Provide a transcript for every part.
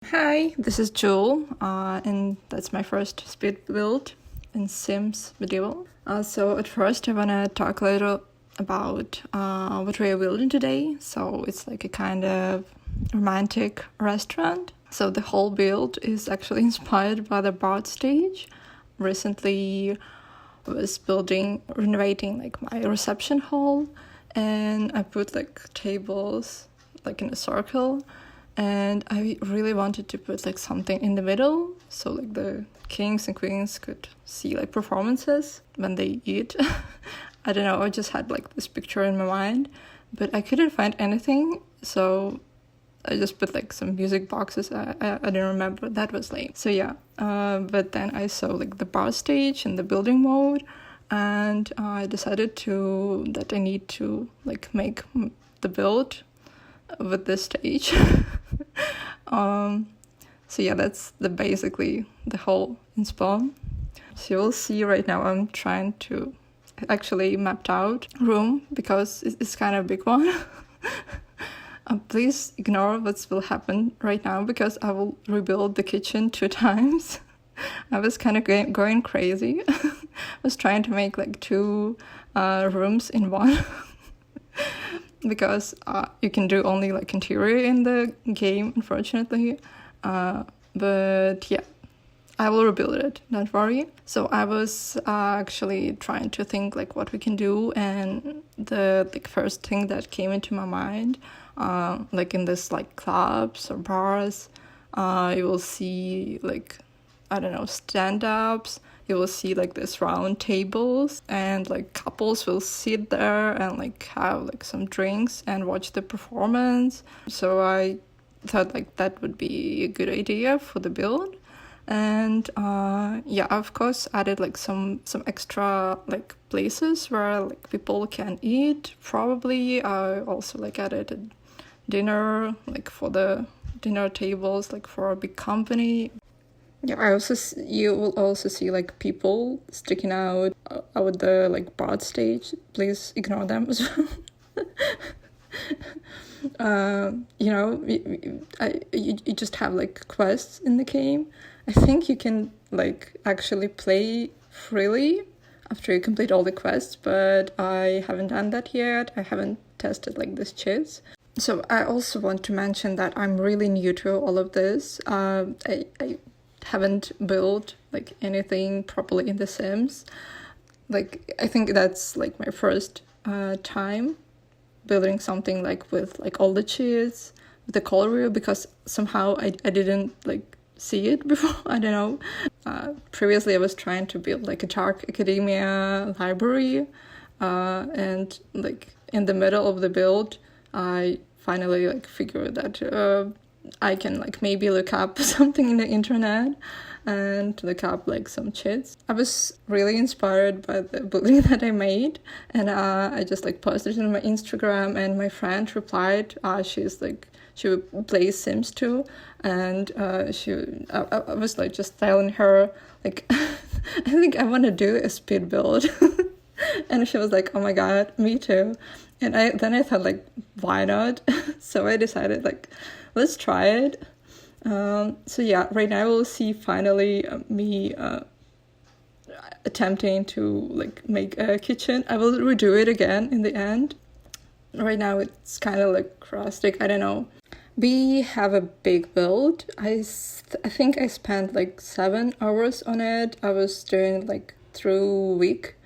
Hi, this is Jewel, and that's my first speed build in Sims Medieval. So at first I want to talk a little about what we are building today. So it's like a kind of romantic restaurant. So the whole build is actually inspired by the bar stage. Recently I was renovating like my reception hall, and I put like tables like in a circle, and I really wanted to put like something in the middle so like the kings and queens could see like performances when they eat. I don't know, I just had like this picture in my mind, but I couldn't find anything, so I just put like some music boxes. I didn't remember, that was lame. So yeah, but then I saw like the bar stage and the building mode, and I decided that I need to like make the build with this stage. So yeah, that's basically the whole inspo. So you'll see right now I'm trying to actually mapped out room because it's kind of a big one. Please ignore what will happen right now because I will rebuild the kitchen 2 times. I was kind of going crazy. I was trying to make like 2 rooms in one. Because you can do only like interior in the game, unfortunately. But yeah, I will rebuild it, don't worry. So I was actually trying to think like what we can do, and the like first thing that came into my mind, like in this like clubs or bars, you will see like, I don't know, stand-ups. You will see like this round tables, and like couples will sit there and like have like some drinks and watch the performance. So I thought like that would be a good idea for the build. And yeah, I of course added like some extra like places where like people can eat. Probably I also like added a dinner like for the dinner tables, like for a big company. Yeah, you will also see like people sticking out the like broad stage. Please ignore them as well. You just have like quests in the game. I think you can like actually play freely after you complete all the quests, but I haven't done that yet. I haven't tested like this cheats. So I also want to mention that I'm really new to all of this. I haven't built like anything properly in The Sims. Like I think that's like my first time building something like with like all the cheats, with the color wheel, because somehow I didn't like see it before. I don't know. Previously I was trying to build like a dark academia library, and like in the middle of the build I finally like figured that I can like maybe look up something in the internet and look up like some cheats. I was really inspired by the building that I made, and I just like posted it on my Instagram, and my friend replied. She plays Sims too, and I was like just telling her like I think I want to do a speed build. And she was like, oh my god, me too. And I thought like, why not? So I decided like, let's try it. So yeah, right now we'll see finally me attempting to like make a kitchen. I will redo it again in the end. Right now it's kind of like rustic, I don't know. We have a big build. I think I spent like 7 hours on it. I was doing like through week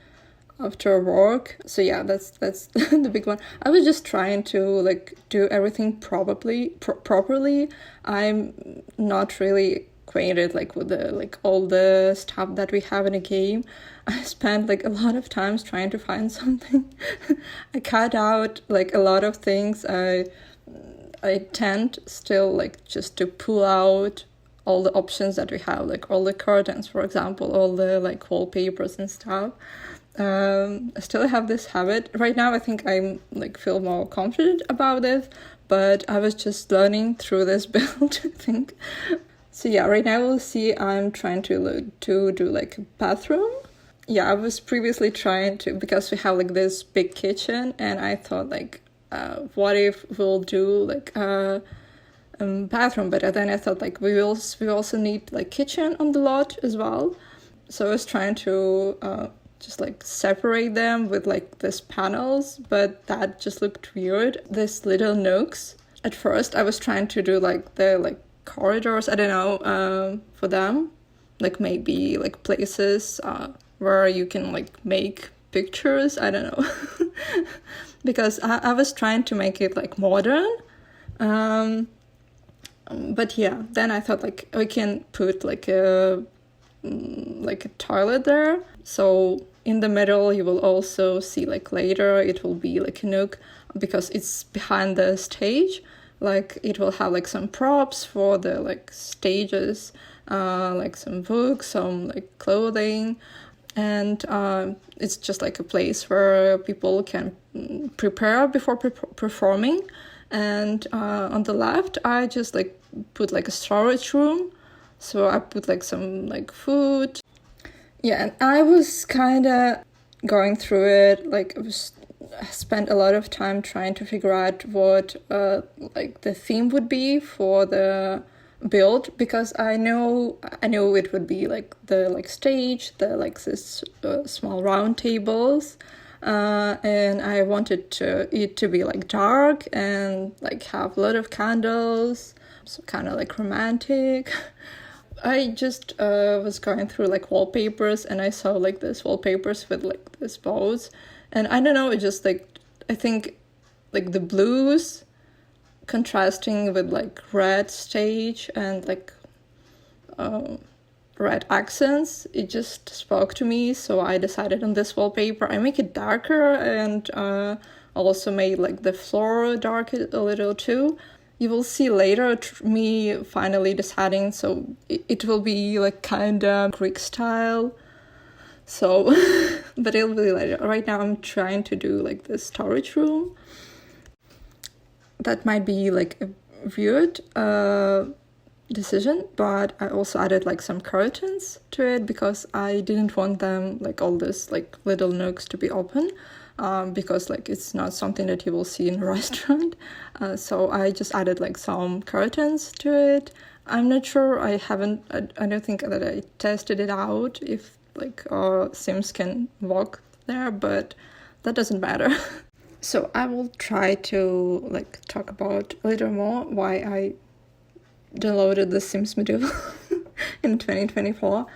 after work. So yeah, that's the big one. I was just trying to like do everything properly. I'm not really acquainted like with the like all the stuff that we have in a game. I spent like a lot of times trying to find something. I cut out like a lot of things. I tend still like just to pull out all the options that we have, like all the curtains, for example, all the like wallpapers and stuff. I still have this habit. Right now I think I'm like feel more confident about it, but I was just learning through this build, I think. So yeah, right now we'll see I'm trying to do like a bathroom. Yeah, I was previously trying to, because we have like this big kitchen, and I thought like what if we'll do like bathroom. But then I thought like we also need like kitchen on the lot as well. So I was trying to just like separate them with like these panels, but that just looked weird. This little nooks. At first, I was trying to do like the like corridors. I don't know for them, like maybe like places where you can like make pictures. I don't know, because I was trying to make it like modern. But yeah, then I thought like we can put like a toilet there. So in the middle you will also see like later it will be like a nook because it's behind the stage. Like it will have like some props for the like stages, like some books, some like clothing, and it's just like a place where people can prepare before performing. And on the left I just like put like a storage room, so I put like some like food. Yeah, and I was kind of going through it, like I spent a lot of time trying to figure out what like the theme would be for the build, because I know it would be like the like stage, the like this small round tables, and I wanted it to be like dark and like have a lot of candles, so kind of like romantic. I just was going through like wallpapers, and I saw like this wallpapers with like this bows, and I don't know, it just like, I think like the blues contrasting with like red stage and like red accents, it just spoke to me. So I decided on this wallpaper I make it darker, and also made like the floor dark a little too. You will see later me finally deciding, so it will be like kind of Greek style. So, but it'll be later. Right now I'm trying to do like the storage room. That might be like a weird decision, but I also added like some curtains to it because I didn't want them like all this like little nooks to be open. Because like it's not something that you will see in a restaurant, so I just added like some curtains to it. I'm not sure, I don't think that I tested it out if like Sims can walk there, but that doesn't matter. So I will try to like talk about a little more why I downloaded the Sims module in 2024.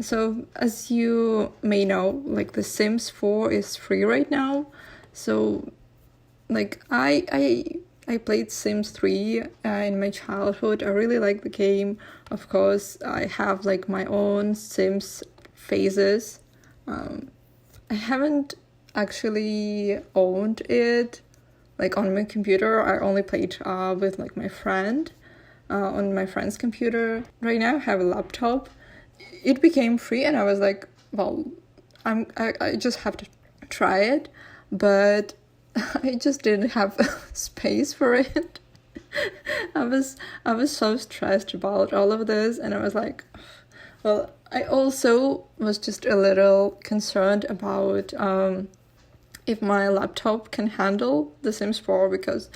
So as you may know, like the Sims 4 is free right now. So like I played Sims 3 in my childhood. I really like the game. Of course, I have like my own Sims phases. I haven't actually owned it like on my computer. I only played with like my friend on my friend's computer. Right now I have a laptop. It became free and I was like, well, I just have to try it, but I just didn't have space for it. I was so stressed about all of this, and I was like, well, I also was just a little concerned about if my laptop can handle The Sims 4, because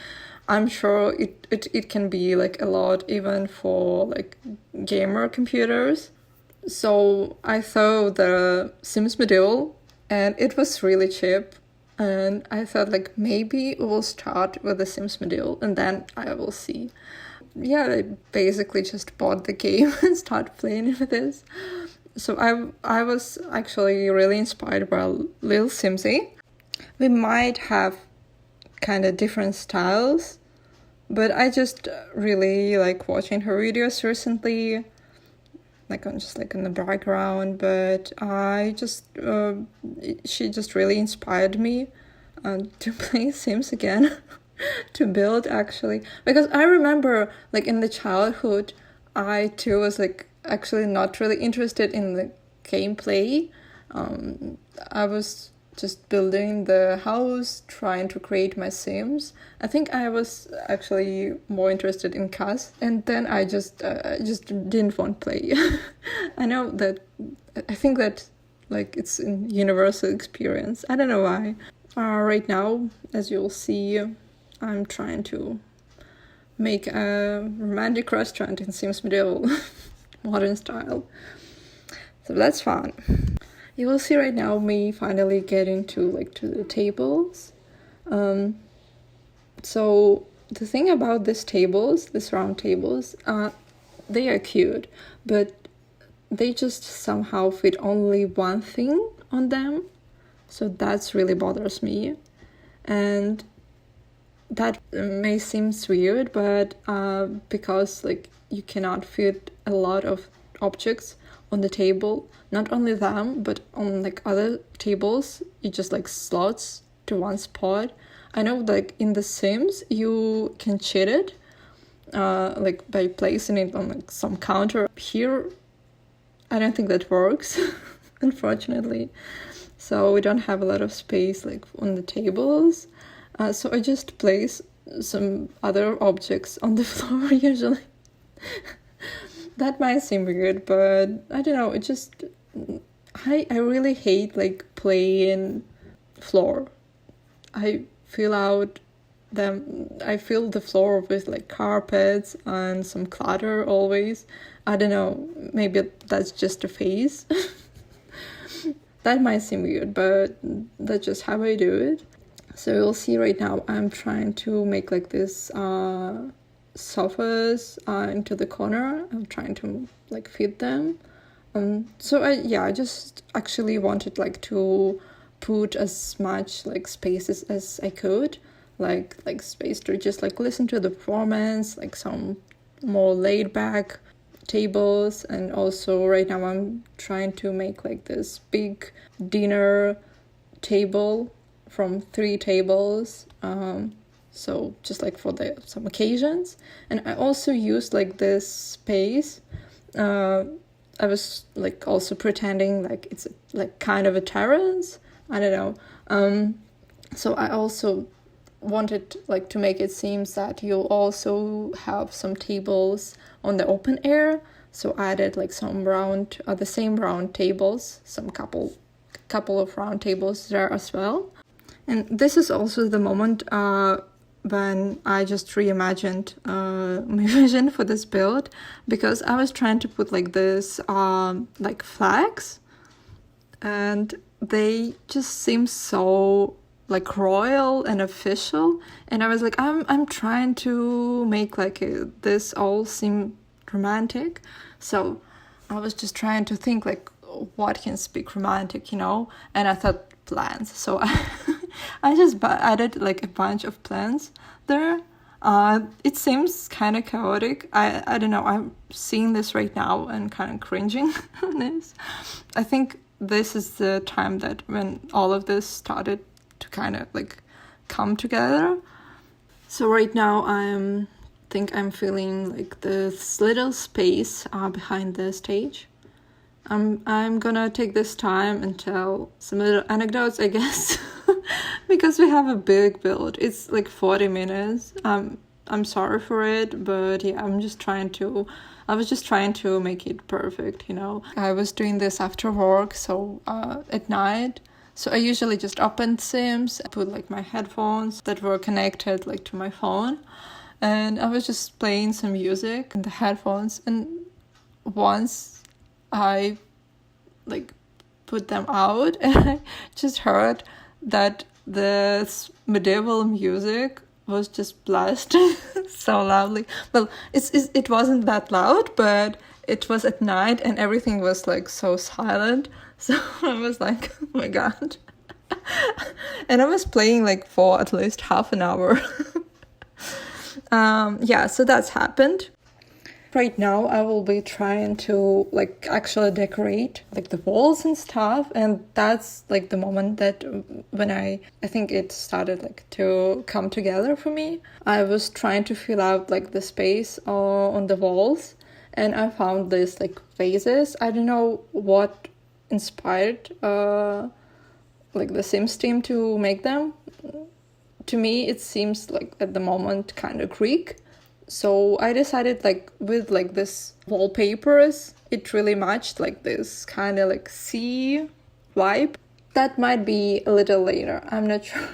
I'm sure it can be like a lot even for like gamer computers. So I saw the Sims module and it was really cheap, and I thought like maybe we'll start with the Sims module and then I will see. Yeah, I basically just bought the game and started playing with this. So I was actually really inspired by Lil Simsy. We might have kind of different styles, but I just really like watching her videos recently, like on just like in the background. But I just she just really inspired me to play Sims again, to build actually, because I remember like in the childhood I too was like actually not really interested in the gameplay. I was just building the house, trying to create my Sims. I think I was actually more interested in cast, and then I just didn't want to play. I know that, I think that like it's a universal experience. I don't know why. Right now, as you'll see, I'm trying to make a romantic restaurant in Sims Medieval modern style. So that's fun. You will see right now me finally getting to the tables. So the thing about these round tables, they are cute, but they just somehow fit only one thing on them. So that's really bothers me. And that may seem weird, but because you cannot fit a lot of objects on the table, not only them, but on other tables, you just slots to one spot. I know in The Sims you can cheat it, by placing it on some counter. Here, I don't think that works, unfortunately. So we don't have a lot of space on the tables. So I just place some other objects on the floor usually. That might seem weird, but I don't know. It just I really hate playing floor. I fill the floor with carpets and some clutter always. I don't know. Maybe that's just a phase. That might seem weird, but that's just how I do it. So you'll see right now I'm trying to make this sofas into the corner. I'm trying to fit them. So I just actually wanted to put as much spaces as I could, space to just listen to the performance, some more laid back tables. And also right now I'm trying to make this big dinner table from 3 tables, so just for some occasions. And I also used this space. I was also pretending it's kind of a terrace. I don't know. So I also wanted to make it seem that you also have some tables on the open air. So I added some round, the same round tables, some couple of round tables there as well. And this is also the moment when I just reimagined my vision for this build, because I was trying to put this flags, and they just seem so royal and official. And I was I'm trying to make this all seem romantic. So I was just trying to think what can speak romantic, and I thought plants. So I just added a bunch of plants there. It seems kind of chaotic. I don't know. I'm seeing this right now and kind of cringing on this. I think this is the time that when all of this started to kind of come together. So right now I'm feeling this little space behind the stage. I'm gonna take this time and tell some little anecdotes, I guess, because we have a big build. It's 40 minutes. I'm sorry for it, but yeah, I was just trying to make it perfect, I was doing this after work, so at night. So I usually just open Sims, I put my headphones that were connected to my phone, and I was just playing some music in the headphones. And once I put them out, and I just heard that the medieval music was just blasting so loudly. Well, it wasn't that loud, but it was at night and everything was so silent. So I was oh my god. And I was playing for at least half an hour. So that's happened. Right now I will be trying to actually decorate the walls and stuff, and that's the moment that when I think it started to come together for me. I was trying to fill out the space on the walls, and I found these vases. I don't know what inspired the Sims team to make them. To me it seems at the moment kind of Greek. So I decided with this wallpapers, it really matched this kind of sea vibe. That might be a little later, I'm not sure.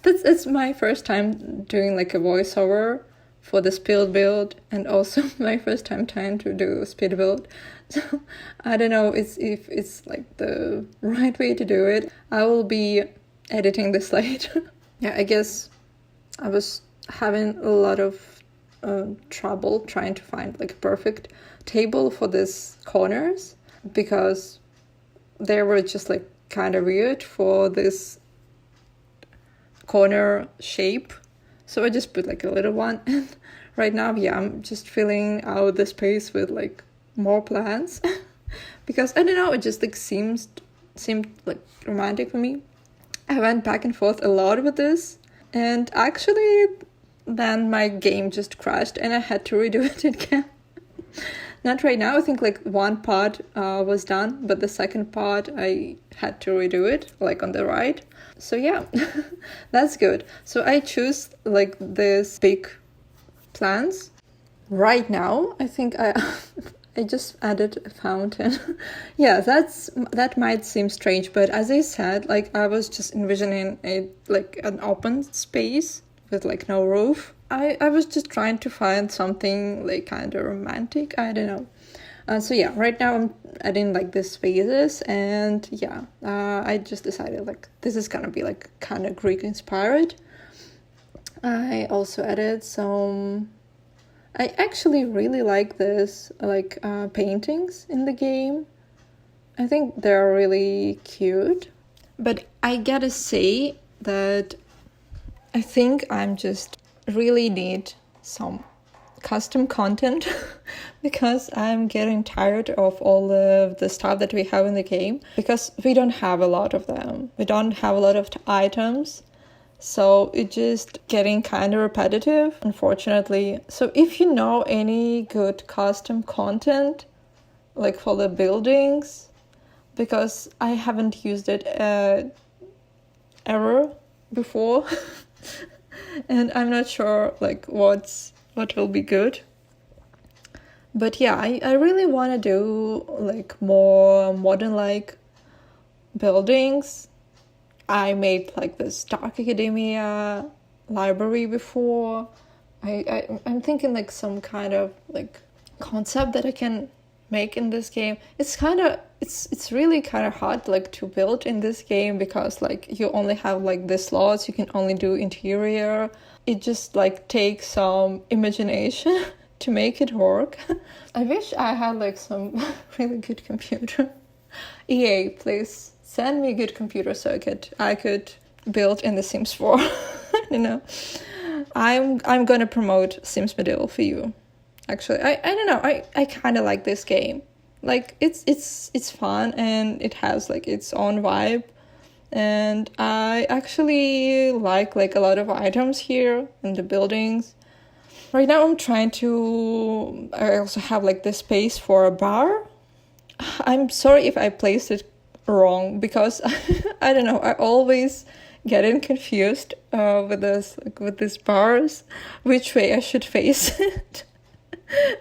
It's my first time doing a voiceover for the speed build, and also my first time trying to do speed build. So I don't know if it's like the right way to do it. I will be editing this later. Yeah, I guess I was having a lot of trouble trying to find like a perfect table for these corners, because they were just like kind of weird for this corner shape. So I just put like a little one, and right now, yeah, I'm just filling out the space with like more plants because I don't know, it just like seemed like romantic for me. I went back and forth a lot with this, and actually then my game just crashed and I had to redo it again. Not right now, I think like one part was done, but the second part I had to redo it, like on the right. So yeah, that's good. So I choose like this big plants. Right now, I think I just added a fountain. Yeah, that might seem strange, but as I said, like I was just envisioning like an open space with like no roof. I was just trying to find something like kind of romantic. I don't know. So yeah, right now I'm adding like these phases, and yeah, I just decided like this is gonna be like kind of Greek inspired. I also added some. I actually really like this like paintings in the game. I think they're really cute. But I gotta say that I think I'm just really need some custom content because I'm getting tired of all of the stuff that we have in the game, because we don't have a lot of them. We don't have a lot of items. So it's just getting kind of repetitive, unfortunately. So if you know any good custom content, like for the buildings, because I haven't used it ever before, and I'm not sure like what will be good. But yeah, I really want to do like more modern-like buildings. I made like this Dark Academia library before. I'm thinking like some kind of like concept that I can make in this game. It's really kind of hard like to build in this game, because like you only have like the slots, you can only do interior. It just like takes some imagination to make it work. I wish I had like some really good computer. EA, please send me a good computer so I could build in the Sims 4. You know, I'm gonna promote Sims Medieval for you. Actually, I don't know. I kind of like this game. Like it's fun, and it has like its own vibe, and I actually like a lot of items here in the buildings. Right now I'm trying to. I also have like this space for a bar. I'm sorry if I placed it wrong, because I don't know, I always getting confused with these bars, which way I should face it.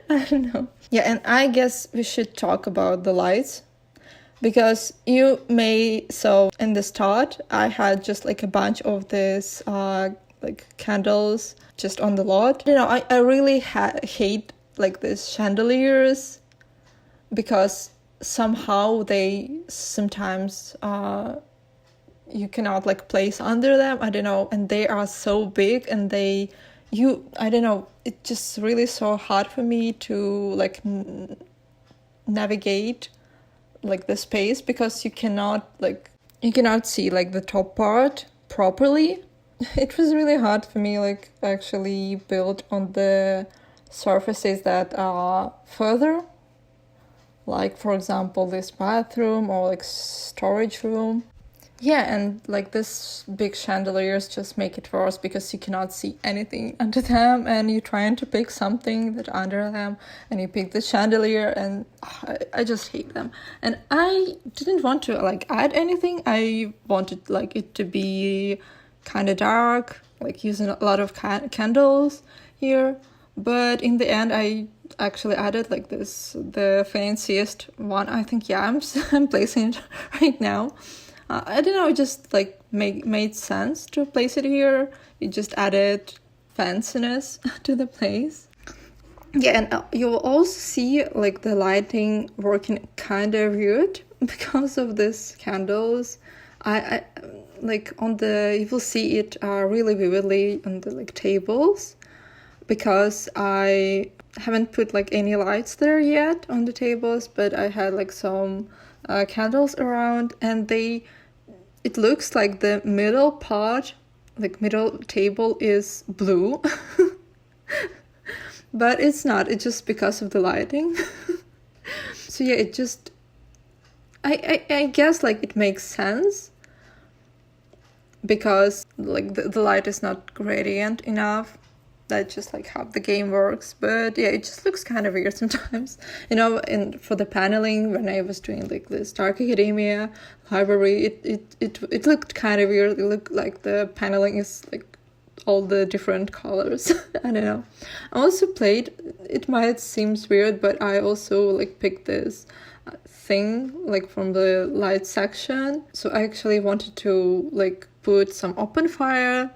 I don't know. Yeah, and I guess we should talk about the lights, because you may so in the start I had just like a bunch of this like candles just on the lot. You know, I really hate like these chandeliers, because somehow they sometimes you cannot like place under them, I don't know, and they are so big, and I don't know, it's just really so hard for me to like navigate like the space, because you cannot see like the top part properly. It was really hard for me like actually build on the surfaces that are further, like for example this bathroom or like storage room. Yeah, and like this big chandeliers just make it worse, because you cannot see anything under them, and you're trying to pick something that under them, and you pick the chandelier, and I just hate them. And I didn't want to like add anything. I wanted like it to be kind of dark, like using a lot of candles here. But in the end, I actually added like the fanciest one. I think, yeah, I'm placing it right now. I don't know, it just like made sense to place it here. You just added fanciness to the place. Yeah, and you'll also see like the lighting working kind of weird because of these candles. I like you will see it really vividly on the like tables, because I haven't put like any lights there yet on the tables, but I had like some candles around, and it looks like the middle part, like middle table, is blue. But it's not, it's just because of the lighting. So yeah, it just, I guess like it makes sense, because like the light is not gradient enough. That's just like how the game works. But yeah, it just looks kind of weird sometimes. And for the paneling, when I was doing like the Stark Academia library, it looked kind of weird. It looked like the paneling is like all the different colors. I don't know. I also played, it might seem weird, but I also like picked this thing like from the light section. So I actually wanted to like put some open fire.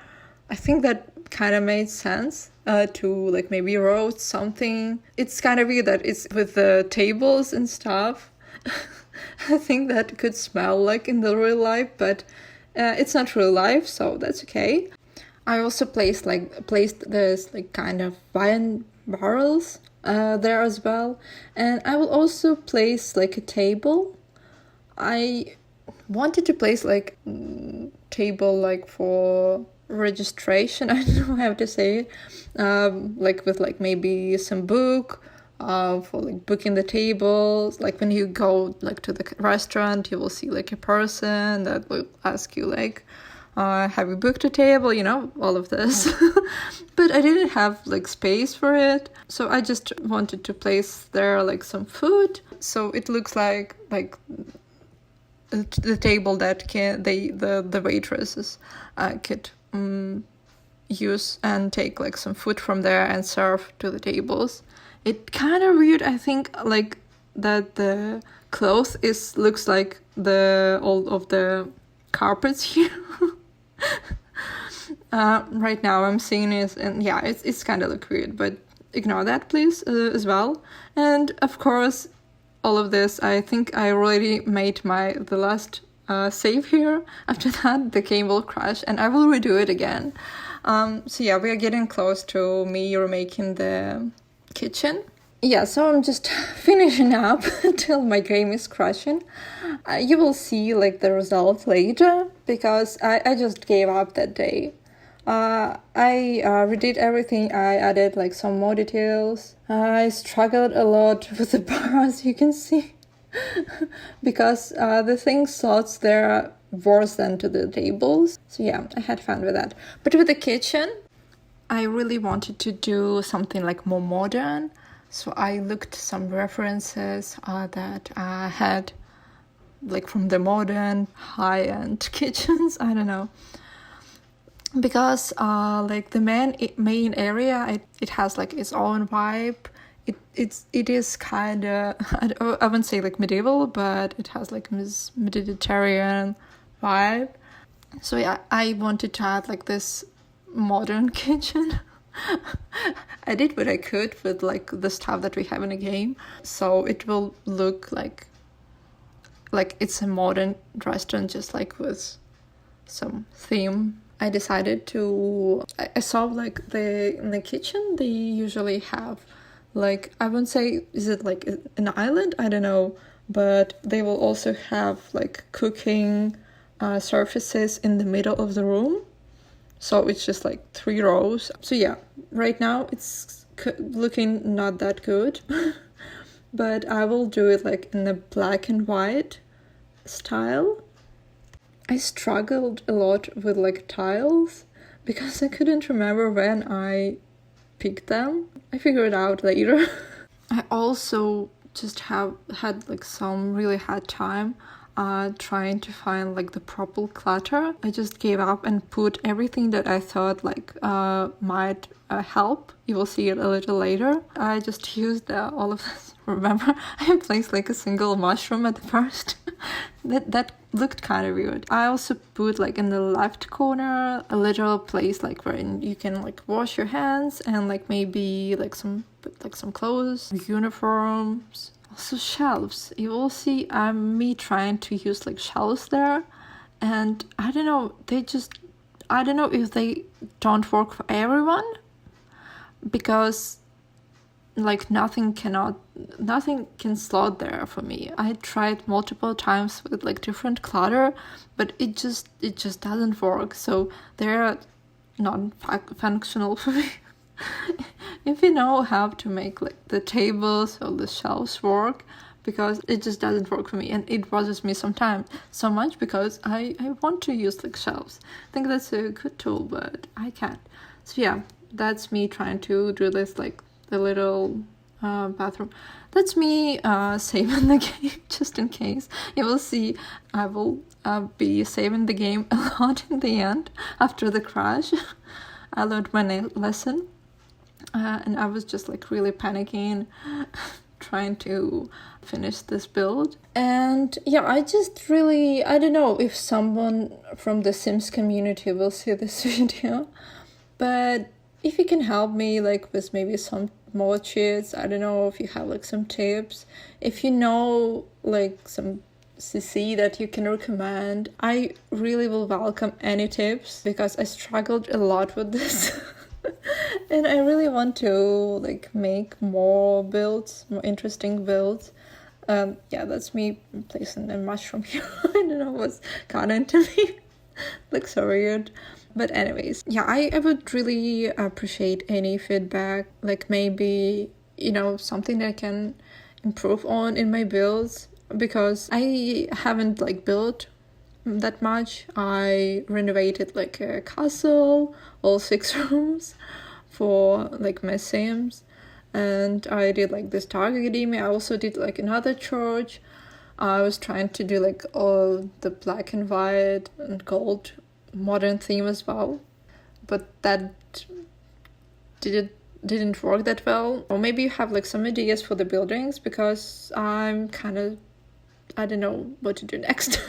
I think that kind of made sense to like maybe roast something. It's kind of weird that it's with the tables and stuff. I think that could smell like in the real life, but it's not real life, so that's okay. I also placed this like kind of wine barrels there as well, and I will also place like a table. I wanted to place like table like for registration. I don't know how to say it. Like with like maybe some book for like booking the tables. Like when you go like to the restaurant, you will see like a person that will ask you like, have you booked a table? All of this. But I didn't have like space for it, so I just wanted to place there like some food, so it looks like the table that the waitresses could use and take like some food from there and serve to the tables. It kind of weird, I think, like that the cloth looks like all of the carpets here. Right now I'm seeing it, and yeah, it's kind of look weird, but ignore that please as well. And of course, all of this, I think I already made the last save here. After that, the game will crash and I will redo it again. So yeah, we are getting close to me remaking the kitchen. Yeah, so I'm just finishing up until my game is crashing. You will see like the result later, because I just gave up that day. I redid everything. I added like some more details. I struggled a lot with the bar, as you can see, because the thing slots there are worse than to the tables. So yeah, I had fun with that. But with the kitchen, I really wanted to do something like more modern. So I looked some references that I had like from the modern high-end kitchens. I don't know. Because like the main area, it has like its own vibe. It is kind of, I wouldn't say like medieval, but it has like this Mediterranean vibe. So yeah, I wanted to add like this modern kitchen. I did what I could with like the stuff that we have in the game, so it will look like it's a modern restaurant, just like with some theme. I decided I saw like in the kitchen they usually have like, I wouldn't say, is it like an island? I don't know, but they will also have like cooking surfaces in the middle of the room. So it's just like 3 rows. So yeah, right now it's looking not that good. But I will do it like in a black and white style. I struggled a lot with like tiles because I couldn't remember when I picked them. I figured it out later. I also just had like some really hard time trying to find like the proper clutter. I just gave up and put everything that I thought like might help. You will see it a little later. I just used all of this remember I placed like a single mushroom at the first. that looked kind of weird. I also put like in the left corner a little place like where you can like wash your hands and like maybe like some clothes, uniforms, also shelves. You will see me trying to use like shelves there, and I don't know, I don't know if they don't work for everyone, because like nothing can slot there for me. I tried multiple times with like different clutter, but it just doesn't work. So they're not functional for me. If you know how to make like the tables or the shelves work, because it just doesn't work for me, and it bothers me sometimes so much because I want to use like shelves. I think that's a good tool, but I can't. So yeah, that's me trying to do this like the little bathroom. That's me saving the game, just in case. You will see I will be saving the game a lot in the end after the crash. I learned my lesson, and I was just like really panicking trying to finish this build. And yeah, I don't know if someone from the Sims community will see this video, but if you can help me like with maybe some more cheats, I don't know if you have like some tips, if you know like some CC that you can recommend, I really will welcome any tips, because I struggled a lot with this. And I really want to like make more interesting builds. Yeah, that's me placing a mushroom here. I don't know what's got into me. Looks so weird. But anyways, yeah, I would really appreciate any feedback, like maybe, something that I can improve on in my builds, because I haven't like built that much. I renovated like a castle, all 6 rooms for like my Sims, and I did like this Dark Academy. I also did like another church. I was trying to do like all the black and white and gold modern theme as well, but that didn't work that well. Or maybe you have like some ideas for the buildings, because I'm kind of, I don't know what to do next.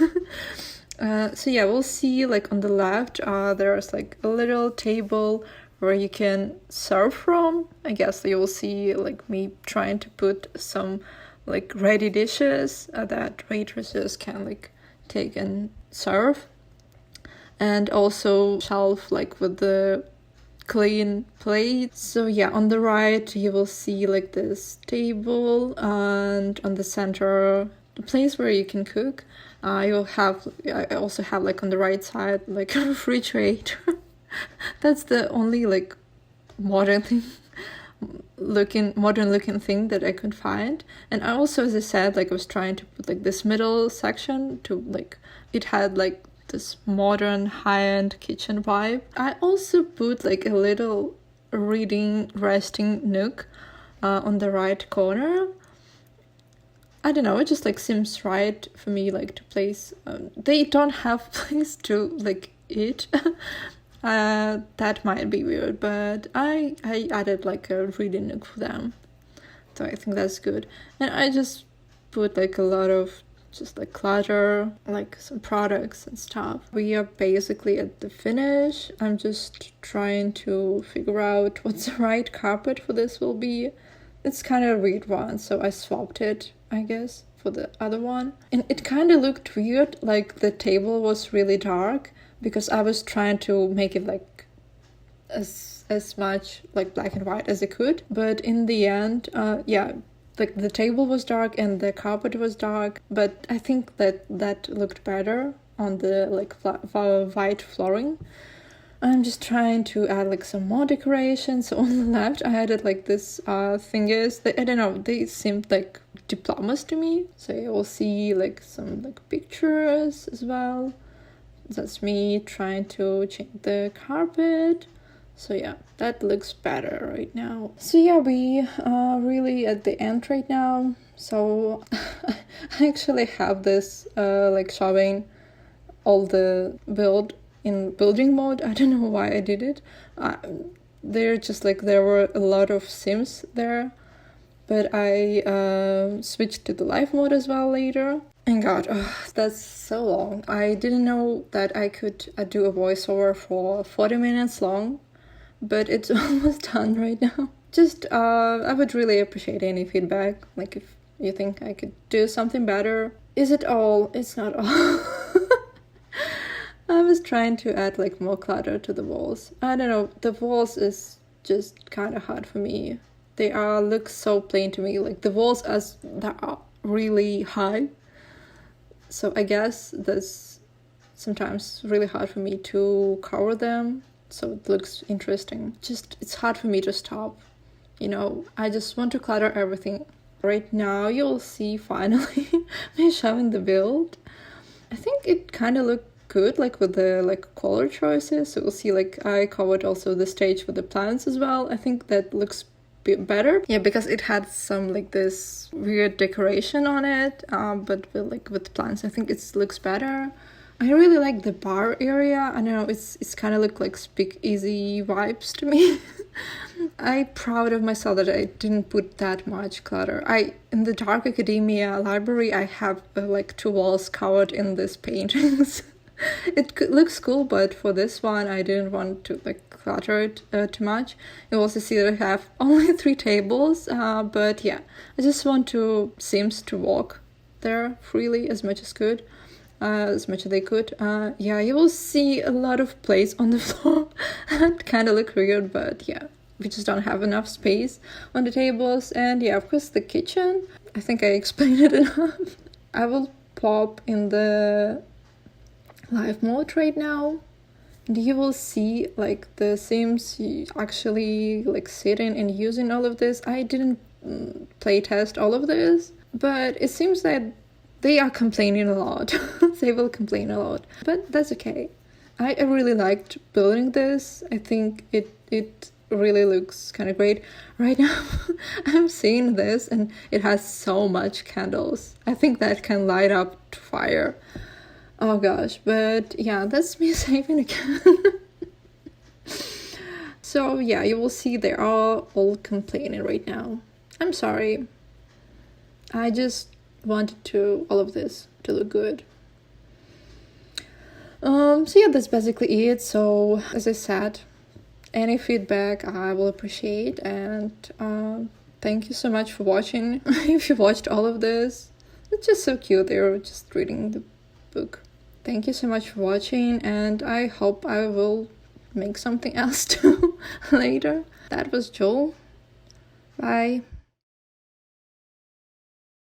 So yeah, we'll see like on the left there's like a little table where you can serve from. I guess you will see like me trying to put some like ready dishes that waitresses can like take and serve, and also shelf like with the clean plates. So yeah, on the right you will see like this table, and on the center the place where you can cook. I also have like on the right side like a refrigerator. That's the only like modern looking thing that I could find. And I also, as I said, like I was trying to put like this middle section to like, it had like this modern high-end kitchen vibe. I also put like a little resting nook on the right corner. I don't know, it just like seems right for me like to place. They don't have place to like eat. That might be weird, but I added like a reading nook for them, so I think that's good. And I just put like a lot of just like clutter, like some products and stuff. We are basically at the finish. I'm just trying to figure out what the right carpet for this will be. It's kind of a weird one, so I swapped it, I guess, for the other one. And it kind of looked weird, like the table was really dark, because I was trying to make it like as much like black and white as I could. But in the end, yeah, like the table was dark and the carpet was dark, but I think that looked better on the like white flooring. I'm just trying to add like some more decorations. So on the left I added like this thingies. I don't know, they seemed like diplomas to me. So you will see like some like pictures as well. That's me trying to change the carpet. So yeah, that looks better right now. So yeah, we are really at the end right now. So I actually have this like showing all the build in building mode. I don't know why I did it. There were a lot of Sims there, but I switched to the live mode as well later. And God, that's so long. I didn't know that I could do a voiceover for 40 minutes long, but it's almost done right now. Just, I would really appreciate any feedback, like if you think I could do something better. Is it all? It's not all. I was trying to add like more clutter to the walls. I don't know, the walls is just kind of hard for me. They look so plain to me, like the walls that are really high. So I guess that's sometimes really hard for me to cover them, so it looks interesting. Just, it's hard for me to stop. I just want to clutter everything. Right now you'll see finally me showing the build. I think it kind of looked good, like with the color choices. So we'll see, like I covered also the stage with the plants as well. I think that looks better, yeah, because it had some like this weird decoration on it, but with plants, I think it looks better. I really like the bar area. I don't know, it's kind of look like speakeasy vibes to me. I'm proud of myself that I didn't put that much clutter. In the Dark Academia library, I have like 2 walls covered in these paintings. It looks cool, but for this one, I didn't want to clutter it too much. You also see that I have only 3 tables, but yeah, I just want Sims to walk there freely as much as they could. Yeah, you will see a lot of plates on the floor. That kind of look weird, but yeah, we just don't have enough space on the tables. And yeah, of course, the kitchen. I think I explained it enough. I will pop in the live mode right now, and you will see like the Sims actually like sitting and using all of this. I didn't play test all of this, but it seems that they are complaining a lot. They will complain a lot, but that's okay. I really liked building this. I think it really looks kind of great. Right now I'm seeing this and it has so much candles. I think that can light up to fire. Oh gosh, but yeah, that's me saving again. So yeah, you will see they are all complaining right now. I'm sorry. I just wanted all of this to look good. So yeah, that's basically it. So as I said, any feedback I will appreciate, and thank you so much for watching. If you watched all of this, it's just so cute. They're just reading the book. Thank you so much for watching, and I hope I will make something else too later. That was Joel. Bye.